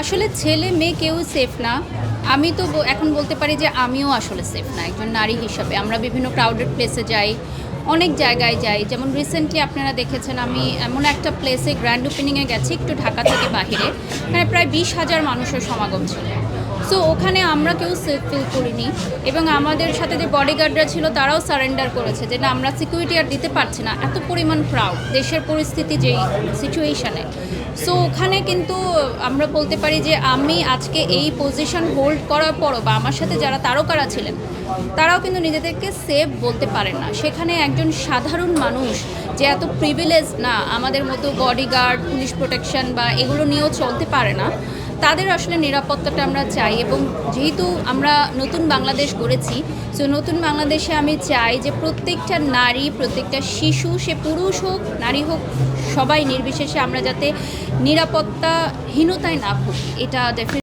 আসলে ছেলে মেয়ে কেউ সেফ না। আমি তো এখন বলতে পারি যে আমিও আসলে সেফ না একজন নারী হিসাবে। আমরা বিভিন্ন ক্রাউডেড প্লেসে যাই, অনেক জায়গায় যাই। যেমন রিসেন্টলি আপনারা দেখেছেন আমি এমন একটা প্লেসে গ্র্যান্ড ওপেনিংয়ে গেছি একটু ঢাকা থেকে বাহিরে, মানে প্রায় 20,000 মানুষের সমাগম ছিল। সো ওখানে আমরা কেউ সেফ ফিল করিনি এবং আমাদের সাথে যে বডিগার্ডরা ছিল তারাও সারেন্ডার করেছে যে না, আমরা সিকিউরিটি আর দিতে পারছি না, এত পরিমাণ ক্রাউড, দেশের পরিস্থিতি যেই সিচুয়েশানে। সো ওখানে কিন্তু আমরা বলতে পারি যে আমি আজকে এই পজিশন হোল্ড করার পরও বা আমার সাথে যারা তারকারা ছিলেন তারাও কিন্তু নিজেদেরকে সেফ বলতে পারেন না। সেখানে একজন সাধারণ মানুষ যে এত প্রিভিলেজ না, আমাদের মতো বডিগার্ড, পুলিশ প্রোটেকশন বা এগুলো নিয়েও চলতে পারে না, তাদের আসলে নিরাপত্তাটা আমরা চাই। এবং যেহেতু আমরা নতুন বাংলাদেশ গড়েছি, সো নতুন বাংলাদেশে আমি চাই যে প্রত্যেকটা নারী, প্রত্যেকটা শিশু, সে পুরুষ হোক নারী হোক, সবাই নির্বিশেষে আমরা যাতে নিরাপত্তাহীনতায় না ভুগি, এটা ডেফিনেটলি